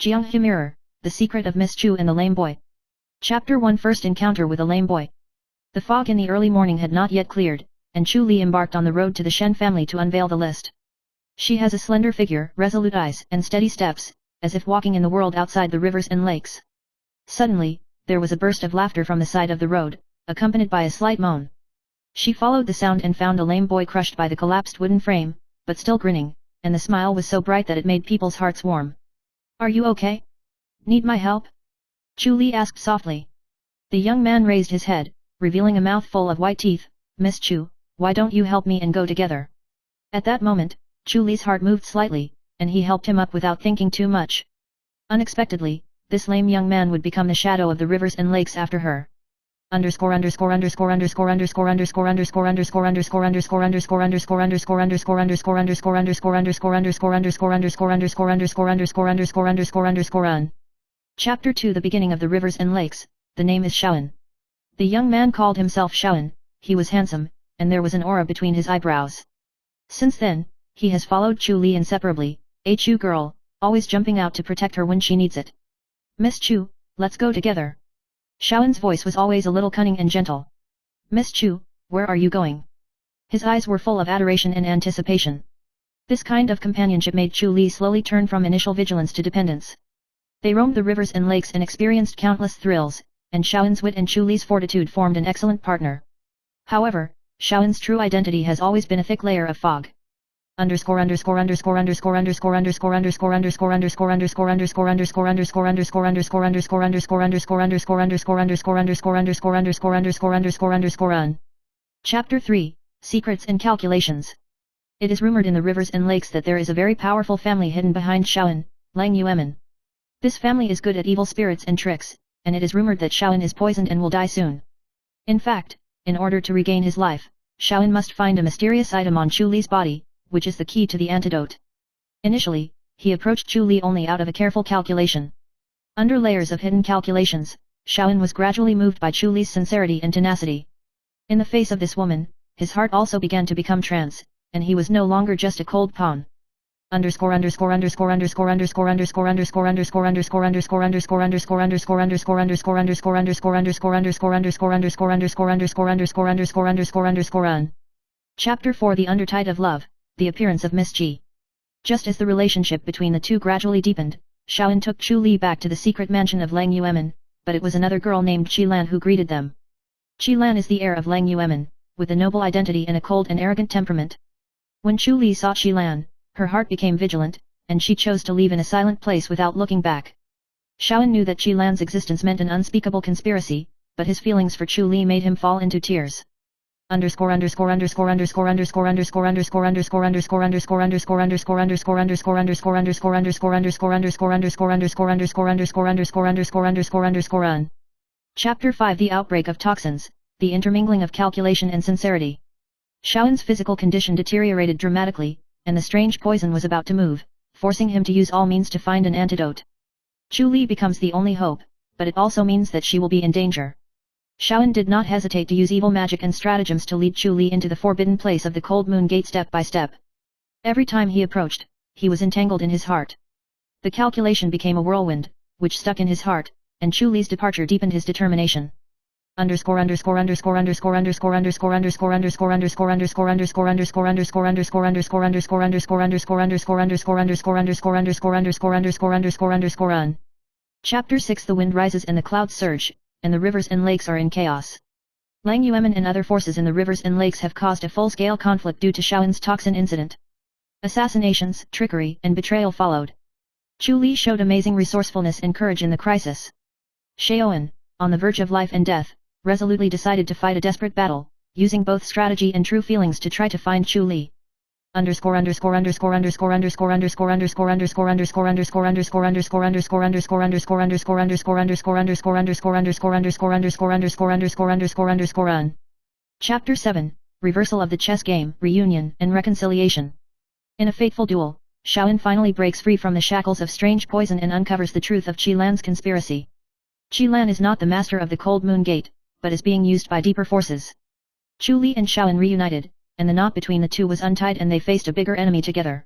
Jianghu Mirror, The Secret of Miss Chu and the Lame Boy. Chapter 1 First Encounter with a Lame Boy. The fog in the early morning had not yet cleared, and Chu Li embarked on the road to the Shen family to unveil the list. She has a slender figure, resolute eyes, and steady steps, as if walking in the world outside the rivers and lakes. Suddenly, there was a burst of laughter from the side of the road, accompanied by a slight moan. She followed the sound and found a lame boy crushed by the collapsed wooden frame, but still grinning, and the smile was so bright that it made people's hearts warm. "Are you okay? Need my help?" Chu Li asked softly. The young man raised his head, revealing a mouth full of white teeth. "Miss Chu, why don't you help me and go together?" At that moment, Chu Li's heart moved slightly, and he helped him up without thinking too much. Unexpectedly, this lame young man would become the shadow of the rivers and lakes after her. Chapter 2 The Beginning of the Rivers and Lakes. The name is Shaoan. The young man called himself Shaoan. He was handsome, and there was an aura between his eyebrows. Since then, he has followed Chu Li inseparably, a Chu girl, always jumping out to protect her when she needs it. "Miss Chu, let's go together." Shaoan's voice was always a little cunning and gentle. "Miss Chu, where are you going?" His eyes were full of adoration and anticipation. This kind of companionship made Chu Li slowly turn from initial vigilance to dependence. They roamed the rivers and lakes and experienced countless thrills, and Shaoan's wit and Chu Li's fortitude formed an excellent partner. However, Shaoan's true identity has always been a thick layer of fog. Chapter 3 Secrets and Calculations. It is rumored in the rivers and lakes that there is a very powerful family hidden behind Shaoan, Lang Yuemin. This family is good at evil spirits and tricks, and it is rumored that Shaoan is poisoned and will die soon. In fact, in order to regain his life, Shaoan must find a mysterious item on Chu Li's body, which is the key to the antidote. Initially, he approached Chu Li only out of a careful calculation. Under layers of hidden calculations, Shaoan was gradually moved by Chu Li's sincerity and tenacity. In the face of this woman, his heart also began to become trance, and he was no longer just a cold pawn. Chapter 4 The Undertide of Love. The Appearance of Miss Ji. Just as the relationship between the two gradually deepened, Shaoan took Chu Li back to the secret mansion of Lang Yuemin, but it was another girl named Qilan who greeted them. Qilan is the heir of Lang Yuemin, with a noble identity and a cold and arrogant temperament. When Chu Li saw Qilan, her heart became vigilant, and she chose to leave in a silent place without looking back. Shaoan knew that Qilan's existence meant an unspeakable conspiracy, but his feelings for Chu Li made him fall into tears. Chapter 5 The Outbreak of Toxins. The Intermingling of Calculation and Sincerity. Shaoan's physical condition deteriorated dramatically, and the strange poison was about to move, forcing him to use all means to find an antidote. Chu Li becomes the only hope, but it also means that she will be in danger. Shaoan did not hesitate to use evil magic and stratagems to lead Chu Li into the forbidden place of the Cold Moon Gate step by step. Every time he approached, he was entangled in his heart. The calculation became a whirlwind, which stuck in his heart, and Chu Li's departure deepened his determination. Chapter 6 The wind rises and the clouds surge, and the rivers and lakes are in chaos. Lang Yuemin and other forces in the rivers and lakes have caused a full-scale conflict due to Shaoan's toxin incident. Assassinations, trickery, and betrayal followed. Chu Li showed amazing resourcefulness and courage in the crisis. Shaoan, on the verge of life and death, resolutely decided to fight a desperate battle, using both strategy and true feelings to try to find Chu Li. Chapter 7 Reversal of the Chess Game, Reunion and Reconciliation. In a fateful duel, Shaoan finally breaks free from the shackles of strange poison and uncovers the truth of Qilan's conspiracy. Qilan is not the master of the Cold Moon Gate, but is being used by deeper forces. Chu Li and Shaoan reunited, and the knot between the two was untied and they faced a bigger enemy together.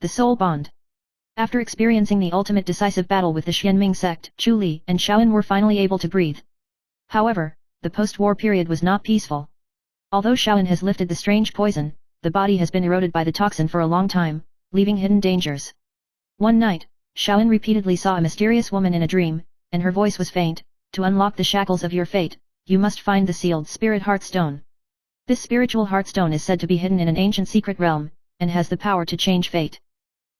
the soul bond. After experiencing the ultimate decisive battle with the Xianming sect, Chu Li and Shaoan were finally able to breathe. However, the post-war period was not peaceful. Although Shaoan has lifted the strange poison, the body has been eroded by the toxin for a long time, leaving hidden dangers. One night, Shaoan repeatedly saw a mysterious woman in a dream, and her voice was faint. To unlock the shackles of your fate, you must find the sealed spirit heart stone. This spiritual heart stone is said to be hidden in an ancient secret realm, and has the power to change fate.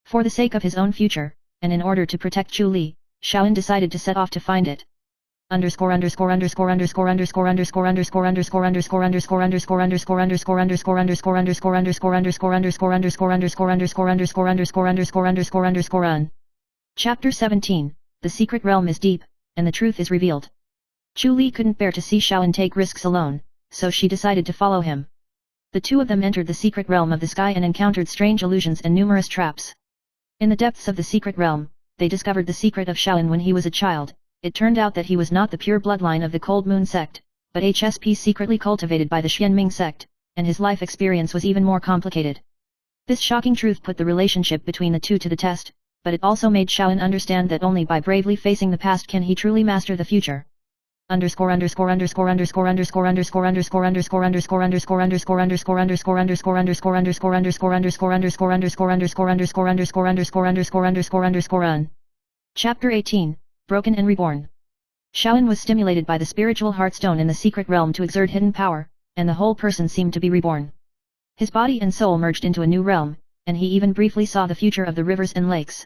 For the sake of his own future, and in order to protect Chu Li, Shaoan decided to set off to find it. Chapter 17. The secret realm is deep, and the truth is revealed. Chu Li couldn't bear to see Shaoan take risks alone, so she decided to follow him. The two of them entered the secret realm of the sky and encountered strange illusions and numerous traps. In the depths of the secret realm, they discovered the secret of Shaoan when he was a child. It turned out that he was not the pure bloodline of the Cold Moon sect, but HSP secretly cultivated by the Xianming sect, and his life experience was even more complicated. This shocking truth put the relationship between the two to the test, but it also made Shaoan understand that only by bravely facing the past can he truly master the future. Chapter 18. Broken and Reborn. Shaoan was stimulated by the spiritual heartstone in the secret realm to exert hidden power, and the whole person seemed to be reborn. His body and soul merged into a new realm, and he even briefly saw the future of the rivers and lakes.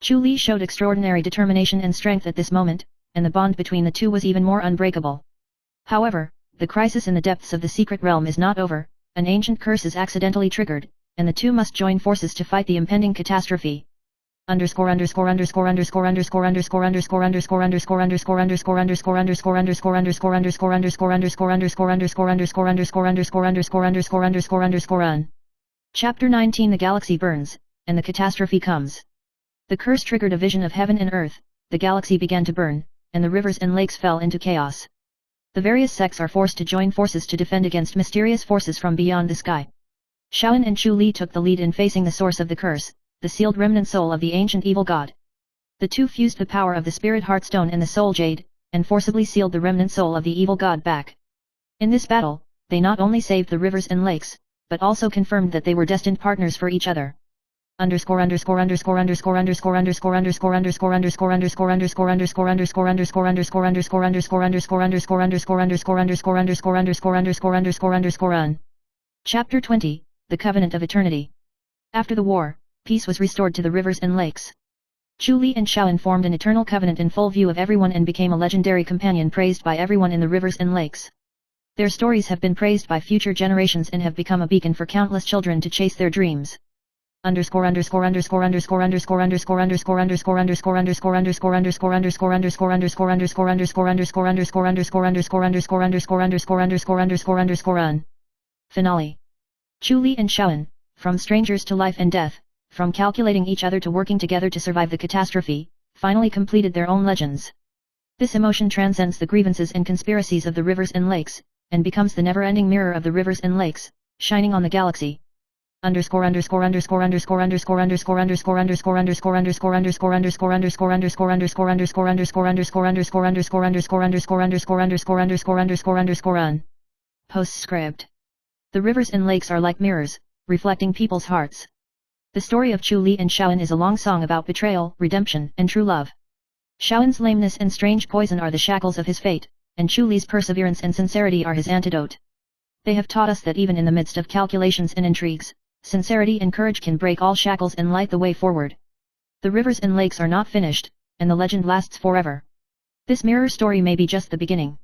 Chu Li showed extraordinary determination and strength at this moment, and the bond between the two was even more unbreakable. However, the crisis in the depths of the secret realm is not over. An ancient curse is accidentally triggered, and the two must join forces to fight the impending catastrophe. Chapter 19. The galaxy burns, and the catastrophe comes. The curse triggered a vision of heaven and earth, the galaxy began to burn, and the rivers and lakes fell into chaos. The various sects are forced to join forces to defend against mysterious forces from beyond the sky. Shaoan and Chu Li took the lead in facing the source of the curse, the sealed remnant soul of the ancient evil god. The two fused the power of the spirit heartstone and the soul jade, and forcibly sealed the remnant soul of the evil god back. In this battle, they not only saved the rivers and lakes, but also confirmed that they were destined partners for each other. Chapter 20. The Covenant of Eternity. After the war, peace was restored to the rivers and lakes. Chu Li and Shaoan formed an eternal covenant in full view of everyone and became a legendary companion praised by everyone in the rivers and lakes. Their stories have been praised by future generations and have become a beacon for countless children to chase their dreams. Finale. Chu Li and Shaoan, from strangers to life and death, from calculating each other to working together to survive the catastrophe, finally completed their own legends. This emotion transcends the grievances and conspiracies of the rivers and lakes, and becomes the never-ending mirror of the rivers and lakes, shining on the galaxy. Postscript. The rivers and lakes are like mirrors, reflecting people's hearts. The story of Chu Li and Shaoan is a long song about betrayal, redemption, and true love. Shaoan's lameness and strange poison are the shackles of his fate, and Chu Li's perseverance and sincerity are his antidote. They have taught us that even in the midst of calculations and intrigues, sincerity and courage can break all shackles and light the way forward. The rivers and lakes are not finished, and the legend lasts forever. This mirror story may be just the beginning.